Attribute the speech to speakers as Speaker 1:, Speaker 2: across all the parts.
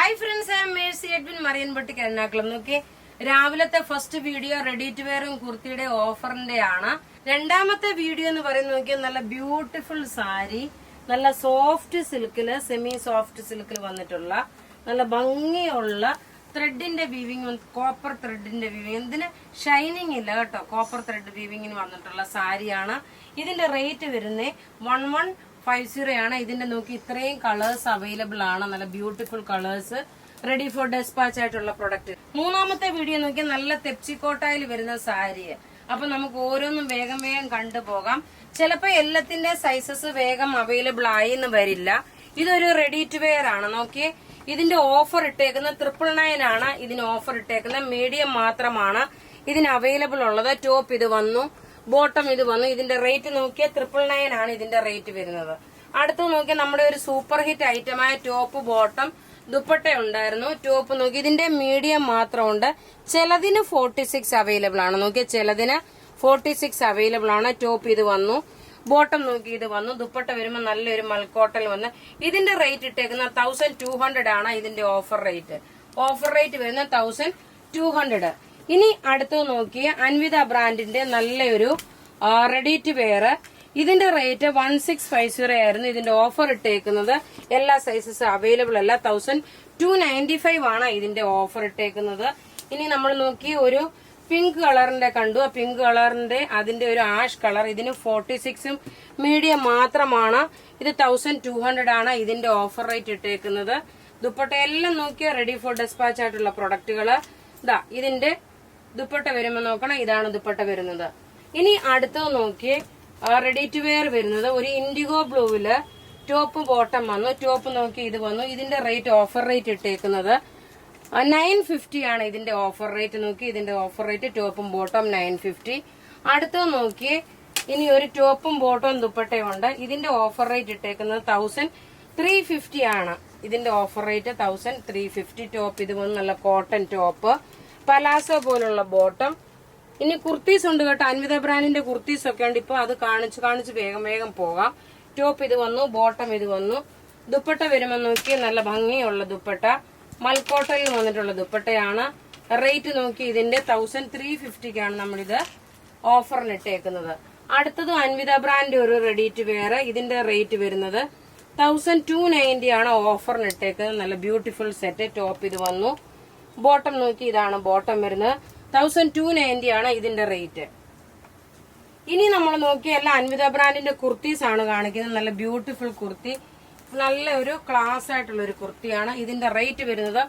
Speaker 1: Hi friends, I am Mercy Edwin Mariyanpatti Ernakulam. നോക്കി, രാവിലത്തെ first video ready to വെയറും കുർത്തിയുടെ ഓഫറിന്റെ ആണ്. രണ്ടാമത്തെ വീഡിയോ എന്ന് പറയുന്നത് നോക്കിയാൽ നല്ല ബ്യൂട്ടിഫുൾ സാരി, നല്ല സോഫ്റ്റ് സിൽക്കില്, സെമി സോഫ്റ്റ് സിൽക്കിൽ വന്നിട്ടുള്ള നല്ല ഭംഗിയുള്ള ത്രെഡിന്റെ വീവിങ്, കോപ്പർ ത്രെഡിന്റെ വീവിങ്. എന്തിന് ഷൈനിങ് ഇല്ല കേട്ടോ, കോപ്പർ ത്രെഡ് വീവിങ്ങിന് വന്നിട്ടുള്ള സാരിയാണ്. ഇതിന്റെ റേറ്റ് വരുന്നത് 1150 ആണ്. ഇതിന്റെ നോക്കി ഇത്രയും കളേഴ്സ് അവൈലബിൾ ആണ്, നല്ല beautiful colours, ready for despatch ആയിട്ടുള്ള പ്രൊഡക്റ്റ്. മൂന്നാമത്തെ വീഡിയോ നോക്കിയാൽ നല്ല തെപ്സിക്കോട്ടായിൽ വരുന്ന സാരി. അപ്പൊ നമുക്ക് ഓരോന്നും വേഗം വേഗം കണ്ടുപോകാം. ചിലപ്പോ എല്ലാത്തിന്റെ സൈസസ് വേഗം അവൈലബിൾ ആയി എന്ന് വരില്ല. ഇതൊരു റെഡി ടു വെയർ ആണ്. നോക്കിയേ, ഇതിന്റെ ഓഫർ ഇട്ടേക്കുന്നത് 999 ആണ്. ഇതിന് ഓഫർ ഇട്ടേക്കുന്നത് മീഡിയം മാത്രമാണ് ഇതിന് അവൈലബിൾ ഉള്ളത്. ടോപ്പ് ഇത് വന്നു, ബോട്ടം ഇത് വന്നു. ഇതിന്റെ റേറ്റ് നോക്കിയാൽ 999 ആണ് ഇതിന്റെ റേറ്റ് വരുന്നത്. അടുത്ത് നോക്കിയാൽ നമ്മുടെ ഒരു സൂപ്പർ ഹിറ്റ് ഐറ്റമായ ടോപ്പ് ബോട്ടം ദുപ്പട്ട ഉണ്ടായിരുന്നു. ടോപ്പ് നോക്കി ഇതിന്റെ മീഡിയം മാത്രമുണ്ട്. ചിലതിന് 46 അവൈലബിൾ ആണ്. നോക്കിയാൽ ചിലതിന് 46 അവൈലബിൾ ആണ്. ടോപ്പ് ഇത് വന്നു, ബോട്ടം നോക്കി ഇത് വന്നു. ദുപ്പട്ട വരുമ്പോൾ നല്ലൊരു മൽക്കോട്ടൽ വന്ന് ഇതിന്റെ റേറ്റ് ഇട്ടേക്കുന്ന 1200 ആണ് ഇതിന്റെ ഓഫർ റേറ്റ്. ഓഫർ റേറ്റ് വരുന്ന 1200. ഇനി അടുത്തത് നോക്കിയ അൻവിത ബ്രാൻഡിന്റെ നല്ലൊരു റെഡി ടു വെയർ. ഇതിന്റെ റേറ്റ് 1650 ആയിരുന്നു. ഇതിന്റെ ഓഫർ ഇട്ടേക്കുന്നത് എല്ലാ സൈസസ് അവൈലബിൾ അല്ല. 1295 ആണ് ഇതിന്റെ ഓഫർ ഇട്ടേക്കുന്നത്. ഇനി നമ്മൾ നോക്കി ഒരു പിങ്ക് കളറിന്റെ കണ്ടു. ആ പിങ്ക് കളറിന്റെ അതിന്റെ ഒരു ആഷ് കളർ. ഇതിന് 46 മീഡിയം മാത്രമാണ്. ഇത് 1200 ആണ് ഇതിന്റെ ഓഫർ റേറ്റ് ഇട്ടേക്കുന്നത്. ദുപ്പട്ട എല്ലാം നോക്കിയാൽ റെഡി ഫോർ ഡെസ്പാച്ച് ആയിട്ടുള്ള പ്രൊഡക്റ്റുകള്. ഇതാ ഇതിന്റെ ദുപ്പട്ട വരുമ്പോൾ നോക്കണം, ഇതാണ് ദുപ്പട്ട വരുന്നത്. ഇനി അടുത്തത് നോക്കിയേ, റെഡി ടു വെയർ വരുന്നത് ഒരു ഇൻഡിഗോ ബ്ലൂവില് ടോപ്പ് ബോട്ടം വന്നു. ടോപ്പ് നോക്കി ഇത് വന്നു. ഇതിന്റെ റേറ്റ് ഓഫർ റേറ്റ് ഇട്ടേക്കുന്നത് 950 ആണ് ഇതിന്റെ ഓഫർ റേറ്റ്. നോക്കി ഇതിന്റെ ഓഫർ റേറ്റ് ടോപ്പും ബോട്ടം 950. അടുത്തത് നോക്കിയേ, ഇനി ഒരു ടോപ്പും ബോട്ടവും ദുപ്പട്ടയുണ്ട്. ഇതിന്റെ ഓഫർ റേറ്റ് ഇട്ടേക്കുന്നത് 1350 ആണ്. ഇതിന്റെ ഓഫർ റേറ്റ് 1350. ടോപ്പ് ഇത് വന്നു, നല്ല കോട്ടൺ ടോപ്പ്, പലാസോ പോലുള്ള ബോട്ടം. ഇനി കുർത്തീസ് ഉണ്ട് കേട്ടോ, അൻവിത ബ്രാൻഡിന്റെ കുർത്തീസ് ഒക്കെ ഉണ്ട്. ഇപ്പൊ അത് കാണിച്ച് വേഗം വേഗം പോകാം. ടോപ്പ് ഇത് വന്നു, ബോട്ടം ഇത് വന്നു. ദുപ്പട്ട വരുമ്പോൾ നോക്കി നല്ല ഭംഗിയുള്ള ദുപ്പട്ട, മൽക്കോട്ടയിൽ വന്നിട്ടുള്ള ദുപ്പട്ടയാണ്. റേറ്റ് നോക്കി ഇതിന്റെ 1350 നമ്മളിത് ഓഫറിന് ഇട്ടേക്കുന്നത്. അടുത്തതും അൻവിത ബ്രാൻഡ് ഒരു റെഡി ടു വെയർ. ഇതിന്റെ റേറ്റ് വരുന്നത് 1290 ആണ് ഓഫറിന് ഇട്ടേക്കുന്നത്. നല്ല ബ്യൂട്ടിഫുൾ സെറ്റ്. ടോപ്പ് ഇത് വന്നു, ബോട്ടം നോക്കി ഇതാണ് ബോട്ടം വരുന്നത്. 1290 ആണ് ഇതിന്റെ റേറ്റ്. ഇനി നമ്മൾ നോക്കിയ എല്ലാ അൻവിത ബ്രാൻഡിന്റെ കുർത്തീസ് ആണ് കാണിക്കുന്നത്. നല്ല ബ്യൂട്ടിഫുൾ കുർത്തി, നല്ല ഒരു ക്ലാസ് ആയിട്ടുള്ള ഒരു കുർത്തിയാണ്. ഇതിന്റെ റേറ്റ് വരുന്നത്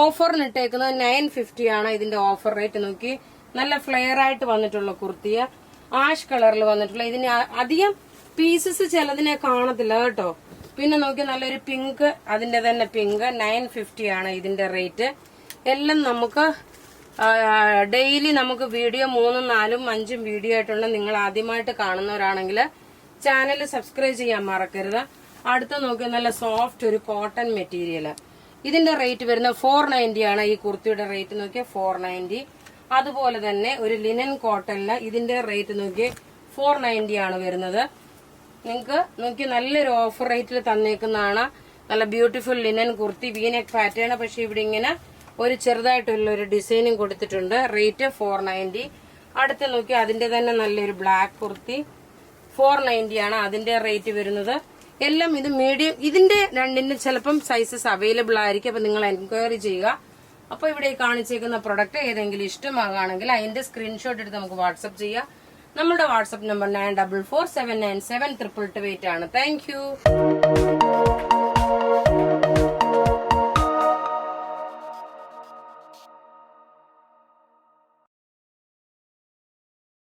Speaker 1: ഓഫറിന് ഇട്ടേക്കുന്നത് 950 ആണ് ഇതിന്റെ ഓഫർ റേറ്റ്. നോക്കി നല്ല ഫ്ലെയർ ആയിട്ട് വന്നിട്ടുള്ള കുർത്തിയ, ആഷ് കളറിൽ വന്നിട്ടുള്ള. ഇതിന് അധികം പീസസ് ചിലതിനെ കാണത്തില്ല കേട്ടോ. പിന്നെ നോക്കി നല്ലൊരു പിങ്ക്, അതിന്റെ തന്നെ പിങ്ക് 950 ആണ് ഇതിന്റെ റേറ്റ്. എല്ലാം നമുക്ക് ഡെയിലി നമുക്ക് വീഡിയോ 3, 4, 5 വീഡിയോ ആയിട്ടുള്ള നിങ്ങൾ ആദ്യമായിട്ട് കാണുന്നവരാണെങ്കിൽ ചാനൽ സബ്സ്ക്രൈബ് ചെയ്യാൻ മറക്കരുത്. അടുത്ത നോക്കിയാൽ നല്ല സോഫ്റ്റ് ഒരു കോട്ടൺ മെറ്റീരിയൽ. ഇതിന്റെ റേറ്റ് വരുന്നത് 490 ആണ്. ഈ കുർത്തിയുടെ റേറ്റ് നോക്കിയാൽ 490. അതുപോലെ തന്നെ ഒരു ലിനൻ കോട്ടണില് ഇതിന്റെ റേറ്റ് നോക്കിയാൽ 490 ആണ് വരുന്നത്. നിങ്ങൾക്ക് നോക്കി നല്ലൊരു ഓഫർ റേറ്റിൽ തന്നേക്കുന്നതാണ്. നല്ല beautiful linen kurti, V-neck pattern. പക്ഷെ ഇവിടെ ഇങ്ങനെ ഒരു ചെറുതായിട്ടുള്ള ഒരു ഡിസൈനും കൊടുത്തിട്ടുണ്ട്. റേറ്റ് 490. അടുത്ത് നോക്കി അതിന്റെ തന്നെ നല്ലൊരു ബ്ലാക്ക് കുർത്തി 490 ആണ് അതിന്റെ റേറ്റ് വരുന്നത്. എല്ലാം ഇത് മീഡിയം. ഇതിന്റെ രണ്ടിന്റെ ചിലപ്പം സൈസസ് അവൈലബിൾ ആയിരിക്കും. അപ്പൊ നിങ്ങൾ എൻക്വയറി ചെയ്യുക. അപ്പൊ ഇവിടെ കാണിച്ചേക്കുന്ന പ്രൊഡക്റ്റ് ഏതെങ്കിലും ഇഷ്ടമാകുകയാണെങ്കിൽ അതിന്റെ സ്ക്രീൻഷോട്ട് എടുത്ത് നമുക്ക് വാട്സ്ആപ്പ് ചെയ്യാം. നമ്മുടെ വാട്സ്ആപ്പ് നമ്പർ 9447972288 ആണ്. Thank you.